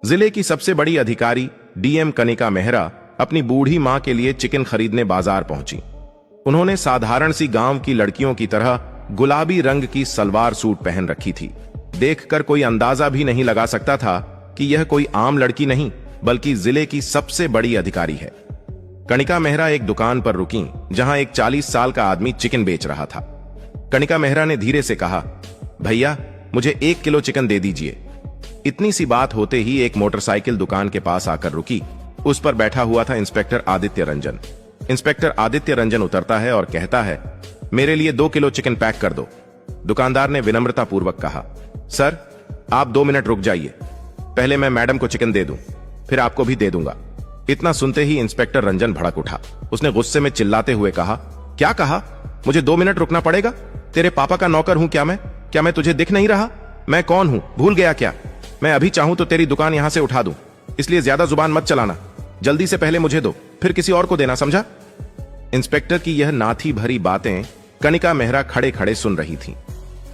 जिले की सबसे बड़ी अधिकारी डीएम कनिका मेहरा अपनी बूढ़ी मां के लिए चिकन खरीदने बाजार पहुंची। उन्होंने साधारण सी गांव की लड़कियों की तरह गुलाबी रंग की सलवार सूट पहन रखी थी। देखकर कोई अंदाजा भी नहीं लगा सकता था कि यह कोई आम लड़की नहीं बल्कि जिले की सबसे बड़ी अधिकारी है। कनिका मेहरा एक दुकान पर रुकी जहां एक 40 साल का आदमी चिकन बेच रहा था। कनिका मेहरा ने धीरे से कहा, भैया मुझे 1 किलो चिकन दे दीजिए। इतनी सी बात होते ही एक मोटरसाइकिल दुकान के पास आकर रुकी। उस पर बैठा हुआ था इंस्पेक्टर आदित्य रंजन। इंस्पेक्टर आदित्य रंजन उतरता है और कहता है, मेरे लिए 2 किलो चिकन पैक कर दो। दुकानदार ने विनम्रता पूर्वक कहा, सर आप 2 मिनट रुक जाइए, पहले मैं मैडम को चिकन दे दूं, फिर आपको भी दे दूंगा। इतना सुनते ही इंस्पेक्टर रंजन भड़क उठा। उसने गुस्से में चिल्लाते हुए कहा, क्या कहा? मुझे 2 मिनट रुकना पड़ेगा? तेरे पापा का नौकर हूं क्या मैं तुझे दिख नहीं रहा? मैं कौन हूं, भूल गया क्या? मैं अभी चाहूं तो तेरी दुकान यहां से उठा दूं, इसलिए ज्यादा जुबान मत चलाना। जल्दी से पहले मुझे दो, फिर किसी और को देना, समझा? इंस्पेक्टर की यह नाथी भरी बातें कनिका मेहरा खड़े खड़े सुन रही थी।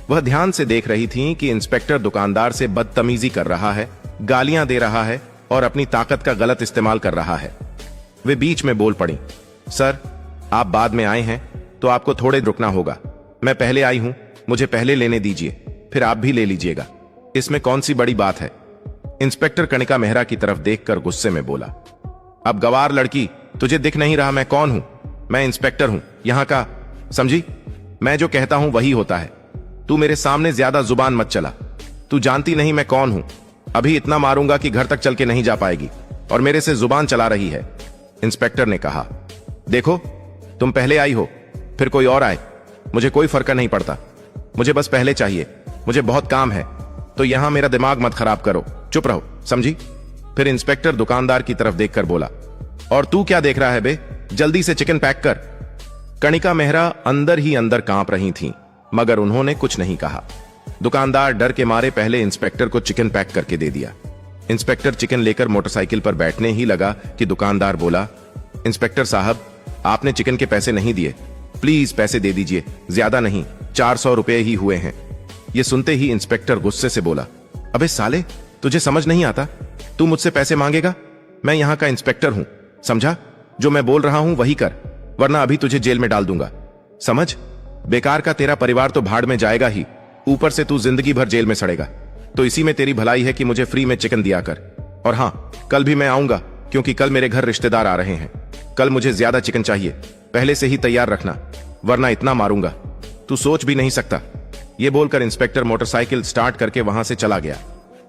वह ध्यान से देख रही थी कि इंस्पेक्टर दुकानदार से बदतमीजी कर रहा है, गालियां दे रहा है और अपनी ताकत का गलत इस्तेमाल कर रहा है। वे बीच में बोल पड़ी, सर आप बाद में आए हैं तो आपको थोड़े रुकना होगा। मैं पहले आई हूं, मुझे पहले लेने दीजिए, फिर आप भी ले लीजिएगा। इसमें कौन सी बड़ी बात है? इंस्पेक्टर कनिका मेहरा की तरफ देखकर गुस्से में बोला, अब गवार लड़की, तुझे दिख नहीं रहा मैं कौन हूं? मैं इंस्पेक्टर हूं यहां का, समझी? मैं जो कहता हूं वही होता है। तू मेरे सामने ज्यादा जुबान मत चला। तू जानती नहीं मैं कौन हूं। अभी इतना मारूंगा कि घर तक चल के नहीं जा पाएगी और मेरे से जुबान चला रही है। इंस्पेक्टर ने कहा, देखो तुम पहले आई हो फिर कोई और आए, मुझे कोई फर्क नहीं पड़ता। मुझे बस पहले चाहिए, मुझे बहुत काम है, तो यहां मेरा दिमाग मत खराब करो, चुप रहो, समझी? फिर इंस्पेक्टर दुकानदार की तरफ देखकर बोला, और तू क्या देख रहा है बे, जल्दी से चिकन पैक कर। कनिका मेहरा अंदर ही अंदर कांप रही थीं, मगर उन्होंने कुछ नहीं कहा। दुकानदार डर के मारे पहले इंस्पेक्टर को चिकन पैक करके दे दिया। इंस्पेक्टर चिकन लेकर मोटरसाइकिल पर बैठने ही लगा कि दुकानदार बोला, इंस्पेक्टर साहब आपने चिकन के पैसे नहीं दिए, प्लीज पैसे दे दीजिए, ज्यादा नहीं, 400 रुपए ही हुए हैं। यह सुनते ही इंस्पेक्टर गुस्से से बोला, अबे साले तुझे समझ नहीं आता? तू मुझसे पैसे मांगेगा? मैं यहां का इंस्पेक्टर हूं, समझा? जो मैं बोल रहा हूं वही कर, वरना अभी तुझे जेल में डाल दूंगा, समझ? बेकार का तेरा परिवार तो भाड़ में जाएगा ही, ऊपर से तू जिंदगी भर जेल में सड़ेगा। तो इसी में तेरी भलाई है कि मुझे फ्री में चिकन दिया कर। और हां, कल भी मैं आऊंगा, क्योंकि कल मेरे घर रिश्तेदार आ रहे हैं। कल मुझे ज्यादा चिकन चाहिए, पहले से ही तैयार रखना, वरना इतना मारूंगा तू सोच भी नहीं सकता। यह बोलकर इंस्पेक्टर मोटरसाइकिल स्टार्ट करके वहां से चला गया।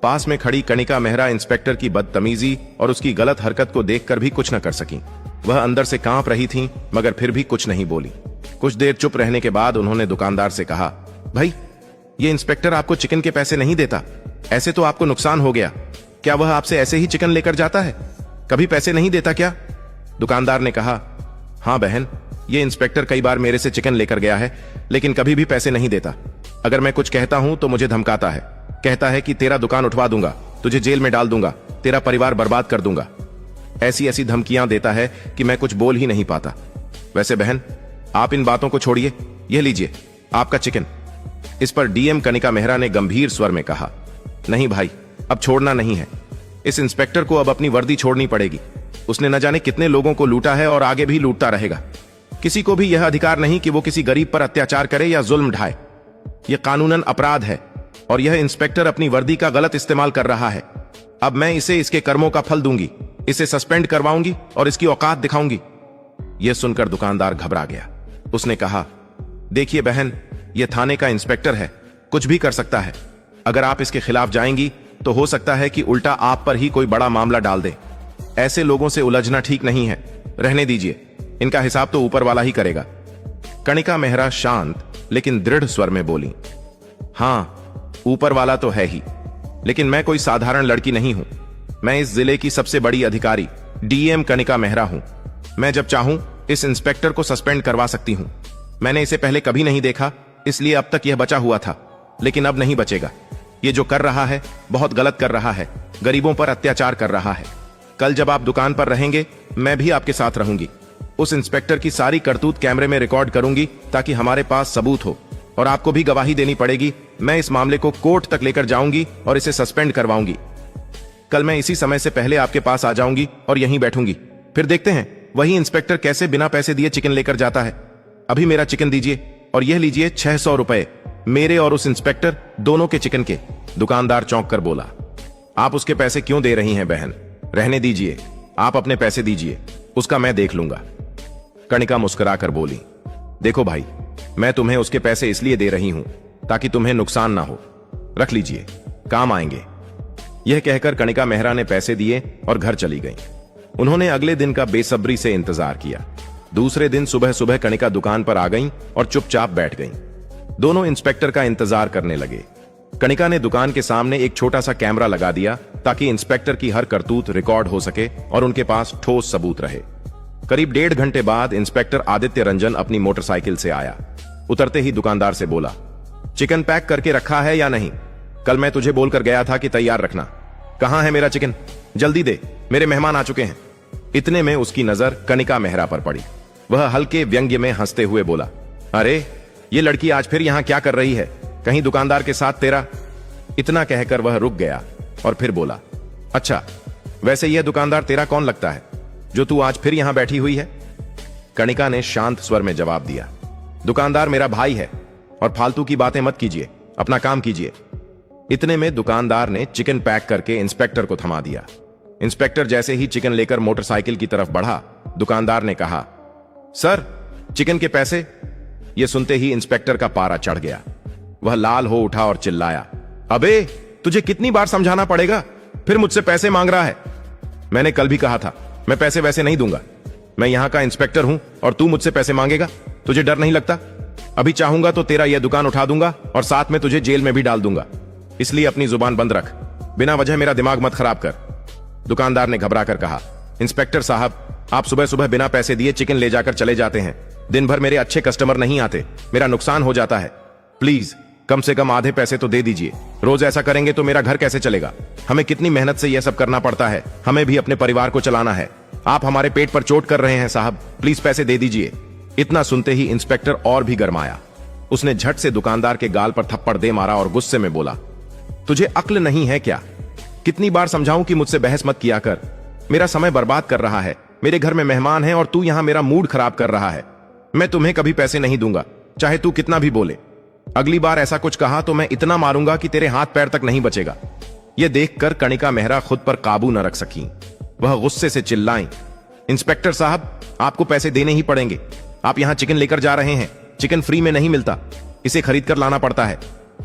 पास में खड़ी कनिका मेहरा इंस्पेक्टर की बदतमीजी और उसकी गलत हरकत को देखकर भी कुछ न कर सकी। वह अंदर से कांप रही थी, मगर फिर भी कुछ नहीं बोली। कुछ देर चुप रहने के बाद उन्होंने दुकानदार से कहा, भाई ये इंस्पेक्टर आपको चिकन के पैसे नहीं देता, ऐसे तो आपको नुकसान हो गया। क्या वह आपसे ऐसे ही चिकन लेकर जाता है, कभी पैसे नहीं देता क्या? दुकानदार ने कहा, हां बहन, ये इंस्पेक्टर कई बार मेरे से चिकन लेकर गया है, लेकिन कभी भी पैसे नहीं देता। अगर मैं कुछ कहता हूं तो मुझे धमकाता है, कहता है कि तेरा दुकान उठवा दूंगा, तुझे जेल में डाल दूंगा, तेरा परिवार बर्बाद कर दूंगा। ऐसी ऐसी धमकियां देता है कि मैं कुछ बोल ही नहीं पाता। वैसे बहन आप इन बातों को छोड़िए, यह लीजिए आपका चिकन। इस पर डीएम कनिका मेहरा ने गंभीर स्वर में कहा, नहीं भाई, अब छोड़ना नहीं है। इस इंस्पेक्टर को अब अपनी वर्दी छोड़नी पड़ेगी। उसने न जाने कितने लोगों को लूटा है और आगे भी लूटता रहेगा। किसी को भी यह अधिकार नहीं कि वो किसी गरीब पर अत्याचार करे या जुल्म ढाए। यह कानूनन अपराध है और यह इंस्पेक्टर अपनी वर्दी का गलत इस्तेमाल कर रहा है। अब मैं इसे इसके कर्मों का फल दूंगी, इसे सस्पेंड करवाऊंगी और इसकी औकात दिखाऊंगी। यह सुनकर दुकानदार घबरा गया। उसने कहा, देखिए बहन, यह थाने का इंस्पेक्टर है, कुछ भी कर सकता है। अगर आप इसके खिलाफ जाएंगी तो हो सकता है कि उल्टा आप पर ही कोई बड़ा मामला डाल दे। ऐसे लोगों से उलझना ठीक नहीं है, रहने दीजिए, इनका हिसाब तो ऊपर वाला ही करेगा। कनिका मेहरा शांत लेकिन दृढ़ स्वर में बोली, हां ऊपर वाला तो है ही, लेकिन मैं कोई साधारण लड़की नहीं हूं। मैं इस जिले की सबसे बड़ी अधिकारी डीएम कनिका मेहरा हूं। मैं जब चाहूं इस इंस्पेक्टर को सस्पेंड करवा सकती हूं। मैंने इसे पहले कभी नहीं देखा, इसलिए अब तक यह बचा हुआ था, लेकिन अब नहीं बचेगा। ये जो कर रहा है बहुत गलत कर रहा है, गरीबों पर अत्याचार कर रहा है। कल जब आप दुकान पर रहेंगे मैं भी आपके साथ रहूंगी। उस इंस्पेक्टर की सारी करतूत कैमरे में रिकॉर्ड करूंगी ताकि हमारे पास सबूत हो, और आपको भी गवाही देनी पड़ेगी। मैं इस मामले को कोर्ट तक लेकर जाऊंगी और इसे सस्पेंड करवाऊंगी। कल मैं इसी समय से पहले आपके पास आ जाऊंगी और यहीं बैठूंगी। फिर देखते हैं वही इंस्पेक्टर कैसे बिना पैसे दिए चिकन लेकर जाता है। अभी मेरा चिकन दीजिए और यह लीजिए 600 रुपए, मेरे और उस इंस्पेक्टर दोनों के चिकन के। दुकानदार चौंक कर बोला, आप उसके पैसे क्यों दे रही हैं बहन? रहने दीजिए, आप अपने पैसे दीजिए, उसका मैं देख लूंगा। कणिका मुस्कुराकर बोली, देखो भाई, मैं तुम्हें उसके पैसे इसलिए दे रही हूं ताकि तुम्हें नुकसान ना हो। रख लीजिए, काम आएंगे। यह कहकर कणिका मेहरा ने पैसे दिए और घर चली गई। उन्होंने अगले दिन का बेसब्री से इंतजार किया। दूसरे दिन सुबह सुबह कणिका दुकान पर आ गई और चुपचाप बैठ गई। दोनों इंस्पेक्टर का इंतजार करने लगे। कणिका ने दुकान के सामने एक छोटा सा कैमरा लगा दिया ताकि इंस्पेक्टर की हर करतूत रिकॉर्ड हो सके और उनके पास ठोस सबूत रहे। करीब 1.5 घंटे बाद इंस्पेक्टर आदित्य रंजन अपनी मोटरसाइकिल से आया। उतरते ही दुकानदार से बोला, चिकन पैक करके रखा है या नहीं? कल मैं तुझे बोलकर गया था कि तैयार रखना। कहां है मेरा चिकन? जल्दी दे, मेरे मेहमान आ चुके हैं। इतने में उसकी नजर कणिका मेहरा पर पड़ी। वह हल्के व्यंग्य में हंसते हुए बोला, अरे ये लड़की आज फिर यहां क्या कर रही है? कहीं दुकानदार के साथ तेरा? इतना कहकर वह रुक गया और फिर बोला, अच्छा वैसे यह दुकानदार तेरा कौन लगता है जो तू आज फिर यहां बैठी हुई है? कणिका ने शांत स्वर में जवाब दिया, दुकानदार मेरा भाई है और फालतू की बातें मत कीजिए, अपना काम कीजिए। इतने में दुकानदार ने चिकन पैक करके इंस्पेक्टर को थमा दिया। इंस्पेक्टर जैसे ही चिकन लेकर मोटरसाइकिल की तरफ बढ़ा, दुकानदार ने कहा, सर चिकन के पैसे। यह सुनते ही इंस्पेक्टर का पारा चढ़ गया। वह लाल हो उठा और चिल्लाया, अबे तुझे कितनी बार समझाना पड़ेगा, फिर मुझसे पैसे मांग रहा है? मैंने कल भी कहा था मैं पैसे वैसे नहीं दूंगा। मैं यहां का इंस्पेक्टर हूं और तू मुझसे पैसे मांगेगा? तुझे डर नहीं लगता? अभी चाहूंगा तो तेरा यह दुकान उठा दूंगा और साथ में तुझे जेल में भी डाल दूंगा। इसलिए अपनी जुबान बंद रख, बिना वजह मेरा दिमाग मत खराब कर। दुकानदार ने घबरा कर कहा, इंस्पेक्टर साहब, आप सुबह सुबह बिना पैसे दिए चिकन ले जाकर चले जाते हैं। दिन भर मेरे अच्छे कस्टमर नहीं आते, मेरा नुकसान हो जाता है। प्लीज कम से कम आधे पैसे तो दे दीजिए। रोज ऐसा करेंगे तो मेरा घर कैसे चलेगा? हमें कितनी मेहनत से यह सब करना पड़ता है, हमें भी अपने परिवार को चलाना है। आप हमारे पेट पर चोट कर रहे हैं साहब, प्लीज पैसे दे दीजिए। इतना सुनते ही इंस्पेक्टर और भी गरमाया। उसने झट से दुकानदार के गाल पर थप्पड़ दे मारा और गुस्से में बोला, तुझे अक्ल नहीं है क्या? कितनी बार समझाऊं कि मुझसे बहस मत किया कर? मेरा समय बर्बाद कर रहा है, मेरे घर में मेहमान हैं और तू यहां मेरा मूड खराब कर रहा है। मैं तुम्हें कभी पैसे नहीं दूंगा, चाहे तू कितना भी बोले। अगली बार ऐसा कुछ कहा तो मैं इतना मारूंगा कि तेरे हाथ पैर तक नहीं बचेगा। यह देखकर कणिका मेहरा खुद पर काबू न रख सकी। वह गुस्से से चिल्लाई, इंस्पेक्टर साहब, आपको पैसे देने ही पड़ेंगे। आप यहां चिकन लेकर जा रहे हैं, चिकन फ्री में नहीं मिलता, इसे खरीद कर लाना पड़ता है।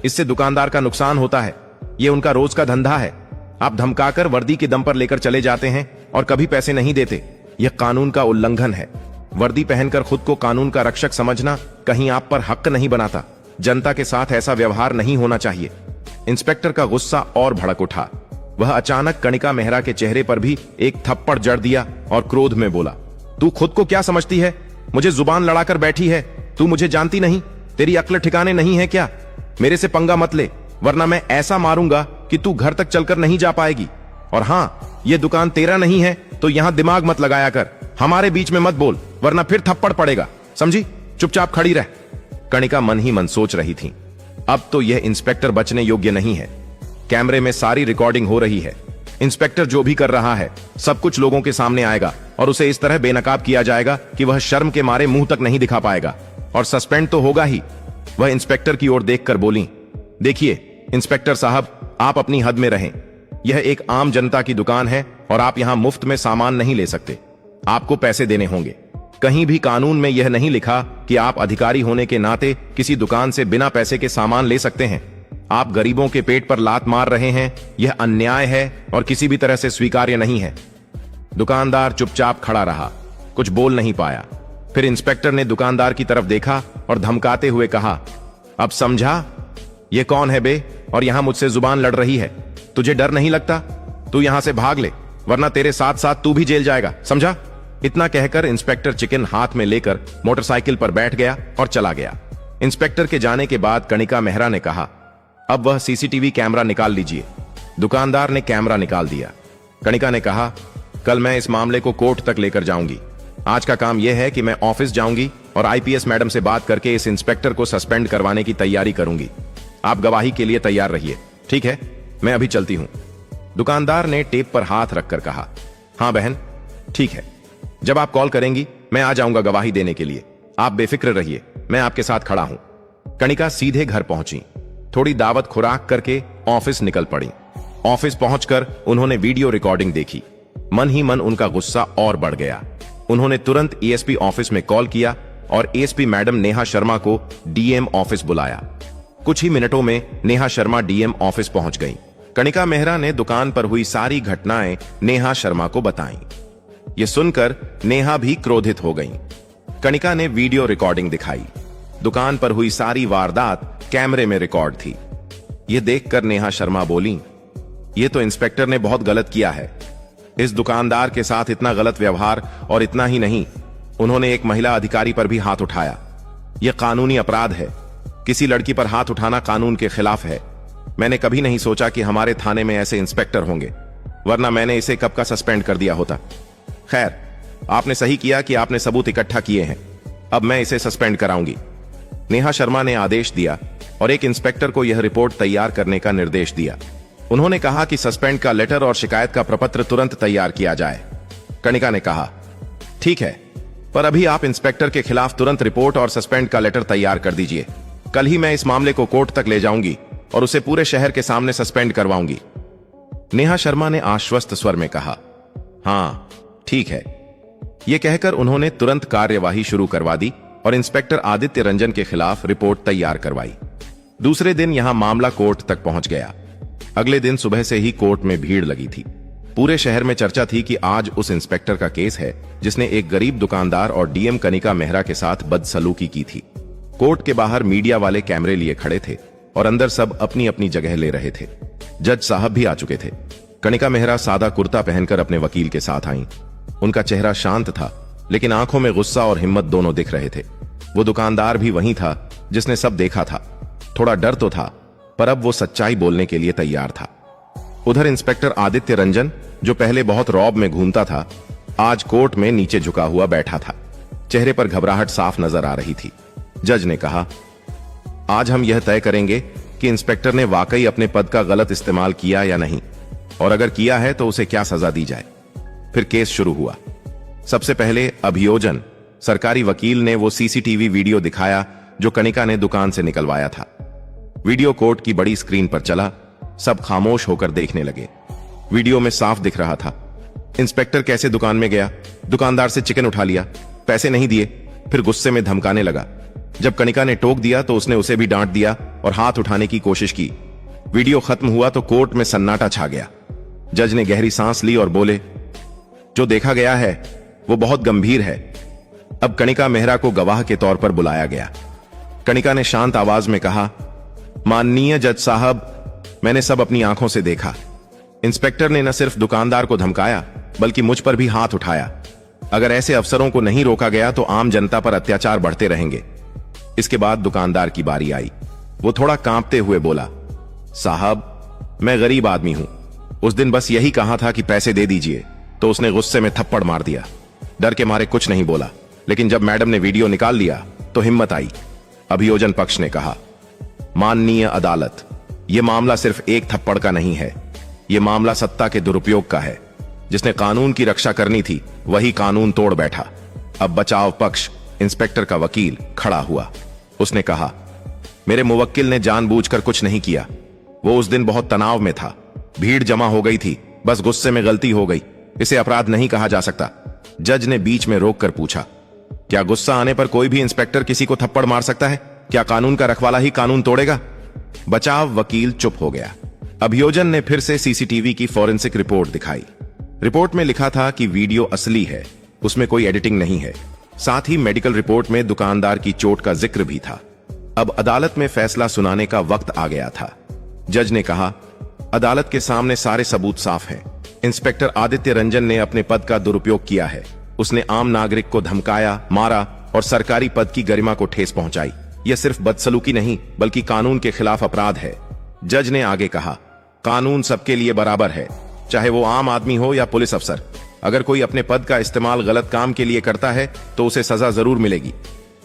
इससे दुकानदार का नुकसान होता है, यह उनका रोज का धंधा है। आप धमकाकर वर्दी के दम पर लेकर चले जाते हैं और कभी पैसे नहीं देते। यह कानून का उल्लंघन है। वर्दी पहनकर खुद को कानून का रक्षक समझना कहीं आप पर हक नहीं बनाता। जनता के साथ ऐसा व्यवहार नहीं होना चाहिए। इंस्पेक्टर का गुस्सा और भड़क उठा। वह अचानक कणिका मेहरा के चेहरे पर भी एक थप्पड़ जड़ दिया और क्रोध में बोला, तू खुद को क्या समझती है? मुझे जुबान लड़ाकर बैठी है। तू मुझे जानती नहीं? तेरी अक्ल ठिकाने नहीं है क्या? मेरे से पंगा मत ले, वरना मैं ऐसा मारूंगा कि तू घर तक चलकर नहीं जा पाएगी। और हां, यह दुकान तेरा नहीं है तो यहां दिमाग मत लगाया कर। हमारे बीच में मत बोल, वरना फिर थप्पड़ पड़ेगा, समझी? चुपचाप खड़ी रह। कणिका मन ही मन सोच रही थी, अब तो यह इंस्पेक्टर बचने योग्य नहीं है। कैमरे में सारी रिकॉर्डिंग हो रही है। इंस्पेक्टर जो भी कर रहा है सब कुछ लोगों के सामने आएगा और उसे इस तरह बेनकाब किया जाएगा कि वह शर्म के मारे मुंह तक नहीं दिखा पाएगा और सस्पेंड तो होगा ही। वह इंस्पेक्टर की ओर देखकर बोली, देखिए इंस्पेक्टर साहब, आप अपनी हद में रहें। यह एक आम जनता की दुकान है और आप यहां मुफ्त में सामान नहीं ले सकते, आपको पैसे देने होंगे। कहीं भी कानून में यह नहीं लिखा कि आप अधिकारी होने के नाते किसी दुकान से बिना पैसे के सामान ले सकते हैं। आप गरीबों के पेट पर लात मार रहे हैं, यह अन्याय है और किसी भी तरह से स्वीकार्य नहीं है। दुकानदार चुपचाप खड़ा रहा, कुछ बोल नहीं पाया। फिर इंस्पेक्टर ने दुकानदार की तरफ देखा और धमकाते हुए कहा, अब समझा यह कौन है बे और यहां मुझसे जुबान लड़ रही है? तुझे डर नहीं लगता? तू यहां से भाग ले, वरना तेरे साथ साथ तू भी जेल जाएगा, समझा? इतना कहकर इंस्पेक्टर चिकन हाथ में लेकर मोटरसाइकिल पर बैठ गया और चला गया। इंस्पेक्टर के जाने के बाद कणिका मेहरा ने कहा, अब वह सीसीटीवी कैमरा निकाल लीजिए। दुकानदार ने कैमरा निकाल दिया। कणिका ने कहा, कल मैं इस मामले को कोर्ट तक लेकर जाऊंगी। आज का काम यह है कि मैं ऑफिस जाऊंगी और आईपीएस मैडम से बात करके इस इंस्पेक्टर को सस्पेंड करवाने की तैयारी करूंगी। आप गवाही के लिए तैयार रहिए, ठीक है? मैं अभी चलती हूं। दुकानदार ने टेप पर हाथ रखकर कहा, हाँ बहन, ठीक है, जब आप कॉल करेंगी मैं आ जाऊंगा गवाही देने के लिए। आप बेफिक्र रहिए, मैं आपके साथ खड़ा हूं। कणिका सीधे घर पहुंची। थोड़ी दावत खुराक करके ऑफिस निकल पड़ी। ऑफिस पहुंचकर उन्होंने वीडियो रिकॉर्डिंग देखी। मन ही मन उनका गुस्सा और बढ़ गया। उन्होंने तुरंत एएसपी ऑफिस में कॉल किया और एएसपी मैडम नेहा शर्मा को डीएम ऑफिस बुलाया। कुछ ही मिनटों में नेहा शर्मा डीएम ऑफिस पहुंच गईं। कणिका मेहरा ने दुकान पर हुई सारी घटनाएं नेहा शर्मा को बताईं। ये सुनकर नेहा भी क्रोधित हो गईं। कणिका ने वीडियो रिकॉर्डिंग दिखाई। दुकान पर हुई सारी वारदात कैमरे में रिकॉर्ड थी। ये देखकर नेहा शर्मा बोली, ये तो इंस्पेक्टर ने बहुत गलत किया है। इस दुकानदार के साथ इतना गलत व्यवहार, और इतना ही नहीं, उन्होंने एक महिला अधिकारी पर भी हाथ उठाया। यह कानूनी अपराध है। किसी लड़की पर हाथ उठाना कानून के खिलाफ है। मैंने कभी नहीं सोचा कि हमारे थाने में ऐसे इंस्पेक्टर होंगे, वरना मैंने इसे कब का सस्पेंड कर दिया होता। खैर, आपने सही किया कि आपने सबूत इकट्ठा किए हैं। अब मैं इसे सस्पेंड कराऊंगी। नेहा शर्मा ने आदेश दिया और एक इंस्पेक्टर को यह रिपोर्ट तैयार करने का निर्देश दिया। उन्होंने कहा कि सस्पेंड का लेटर और शिकायत का प्रपत्र तुरंत तैयार किया जाए। कणिका ने कहा, ठीक है, पर अभी आप इंस्पेक्टर के खिलाफ तुरंत रिपोर्ट और सस्पेंड का लेटर तैयार कर दीजिए। कल ही मैं इस मामले को कोर्ट तक ले जाऊंगी और उसे पूरे शहर के सामने सस्पेंड करवाऊंगी। नेहा शर्मा ने आश्वस्त स्वर में कहा, हाँ ठीक है। यह कहकर उन्होंने तुरंत कार्यवाही शुरू करवा दी और इंस्पेक्टर आदित्य रंजन के खिलाफ रिपोर्ट तैयार करवाई। दूसरे दिन यहां मामला कोर्ट तक पहुंच गया। अगले दिन सुबह से ही कोर्ट में भीड़ लगी थी। पूरे शहर में चर्चा थी कि आज उस इंस्पेक्टर का केस है जिसने एक गरीब दुकानदार और डीएम कणिका मेहरा के साथ बदसलूकी की थी। कोर्ट के बाहर मीडिया वाले कैमरे लिए खड़े थे और अंदर सब अपनी अपनी जगह ले रहे थे। जज साहब भी आ चुके थे। कणिका मेहरा सादा कुर्ता पहनकर अपने वकील के साथ आईं। उनका चेहरा शांत था, लेकिन आंखों में गुस्सा और हिम्मत दोनों दिख रहे थे। वो दुकानदार भी वही था जिसने सब देखा था। थोड़ा डर तो था, पर अब वो सच्चाई बोलने के लिए तैयार था। उधर इंस्पेक्टर आदित्य रंजन, जो पहले बहुत रौब में घूमता था, आज कोर्ट में नीचे झुका हुआ बैठा था। चेहरे पर घबराहट साफ नजर आ रही थी। जज ने कहा, आज हम यह तय करेंगे कि इंस्पेक्टर ने वाकई अपने पद का गलत इस्तेमाल किया या नहीं, और अगर किया है तो उसे क्या सजा दी जाए। फिर केस शुरू हुआ। सबसे पहले अभियोजन सरकारी वकील ने वो सीसीटीवी वीडियो दिखाया जो कणिका ने दुकान से निकलवाया था। वीडियो कोर्ट की बड़ी स्क्रीन पर चला। सब खामोश होकर देखने लगे। वीडियो में साफ दिख रहा था इंस्पेक्टर कैसे दुकान में गया, दुकानदार से चिकन उठा लिया, पैसे नहीं दिए, फिर गुस्से में धमकाने लगा। जब कणिका ने टोक दिया तो उसने उसे भी डांट दिया और हाथ उठाने की कोशिश की। वीडियो खत्म हुआ तो कोर्ट में सन्नाटा छा गया। जज ने गहरी सांस ली और बोले, जो देखा गया है वो बहुत गंभीर है। अब कणिका मेहरा को गवाह के तौर पर बुलाया गया। कणिका ने शांत आवाज में कहा, माननीय जज साहब, मैंने सब अपनी आंखों से देखा। इंस्पेक्टर ने न सिर्फ दुकानदार को धमकाया बल्कि मुझ पर भी हाथ उठाया। अगर ऐसे अफसरों को नहीं रोका गया तो आम जनता पर अत्याचार बढ़ते रहेंगे। इसके बाद दुकानदार की बारी आई। वो थोड़ा कांपते हुए बोला, साहब, मैं गरीब आदमी हूं। उस दिन बस यही कहा था कि पैसे दे दीजिए, तो उसने गुस्से में थप्पड़ मार दिया। डर के मारे कुछ नहीं बोला, लेकिन जब मैडम ने वीडियो निकाल लिया तो हिम्मत आई। अभियोजन पक्ष ने कहा, माननीय अदालत, यह मामला सिर्फ एक थप्पड़ का नहीं है। यह मामला सत्ता के दुरुपयोग का है। जिसने कानून की रक्षा करनी थी वही कानून तोड़ बैठा। अब बचाव पक्ष इंस्पेक्टर का वकील खड़ा हुआ। उसने कहा, मेरे मुवक्किल ने जानबूझकर कुछ नहीं किया। वो उस दिन बहुत तनाव में था। भीड़ जमा हो गई थी, बस गुस्से में गलती हो गई। इसे अपराध नहीं कहा जा सकता। जज ने बीच में रोककर पूछा, क्या गुस्सा आने पर कोई भी इंस्पेक्टर किसी को थप्पड़ मार सकता है? क्या कानून का रखवाला ही कानून तोड़ेगा? बचाव वकील चुप हो गया। अभियोजन ने फिर से सीसीटीवी की फॉरेंसिक रिपोर्ट दिखाई। रिपोर्ट में लिखा था कि वीडियो असली है, उसमें कोई एडिटिंग नहीं है। साथ ही मेडिकल रिपोर्ट में दुकानदार की चोट का जिक्र भी था। अब अदालत में फैसला सुनाने का वक्त आ गया था। जज ने कहा, अदालत के सामने सारे सबूत साफ हैं। इंस्पेक्टर आदित्य रंजन ने अपने पद का दुरुपयोग किया है। उसने आम नागरिक को धमकाया, मारा और सरकारी पद की गरिमा को ठेस पहुंचाई। यह सिर्फ बदसलूकी नहीं बल्कि कानून के खिलाफ अपराध है। जज ने आगे कहा, कानून सबके लिए बराबर है, चाहे वो आम आदमी हो या पुलिस अफसर। अगर कोई अपने पद का इस्तेमाल गलत काम के लिए करता है तो उसे सजा जरूर मिलेगी।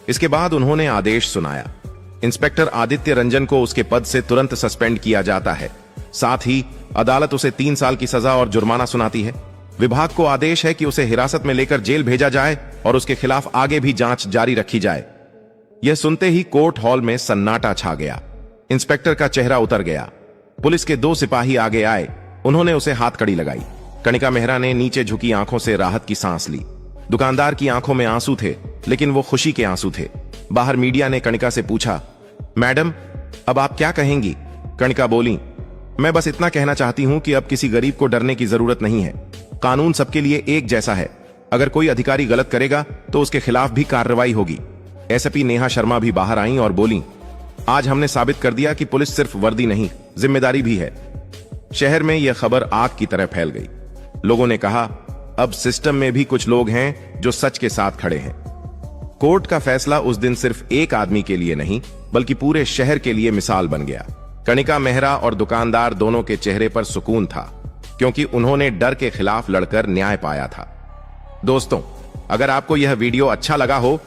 इसके बाद उन्होंने आदेश सुनाया। इंस्पेक्टर आदित्य रंजन को उसके पद से तुरंत सस्पेंड किया जाता है। साथ ही अदालत उसे 3 साल की सजा और जुर्माना सुनाती है। विभाग को आदेश है कि उसे हिरासत में लेकर जेल भेजा जाए और उसके खिलाफ आगे भी जांच जारी रखी जाए। यह सुनते ही कोर्ट हॉल में सन्नाटा छा गया। इंस्पेक्टर का चेहरा उतर गया। पुलिस के 2 सिपाही आगे आए। उन्होंने उसे हाथकड़ी लगाई। कणिका मेहरा ने नीचे झुकी आंखों से राहत की सांस ली। दुकानदार की आंखों में आंसू थे, लेकिन वो खुशी के आंसू थे। बाहर मीडिया ने कणिका से पूछा, मैडम अब आप क्या कहेंगी? कणिका बोली, मैं बस इतना कहना चाहती हूं कि अब किसी गरीब को डरने की जरूरत नहीं है। कानून सबके लिए एक जैसा है। अगर कोई अधिकारी गलत करेगा तो उसके खिलाफ भी कार्रवाई होगी। एसपी नेहा शर्मा भी बाहर आईं और बोली, आज हमने साबित कर दिया कि पुलिस सिर्फ वर्दी नहीं, जिम्मेदारी भी है। शहर में यह खबर आग की तरह फैल गई। लोगों ने कहा, अब सिस्टम में भी कुछ लोग हैं जो सच के साथ खड़े हैं। कोर्ट का फैसला उस दिन सिर्फ एक आदमी के लिए नहीं, बल्कि पूरे शहर के लिए मिसाल बन गया। कणिका मेहरा और दुकानदार दोनों के चेहरे पर सुकून था, क्योंकि उन्होंने डर के खिलाफ लड़कर न्याय पाया था। दोस्तों, अगर आपको यह वीडियो अच्छा लगा हो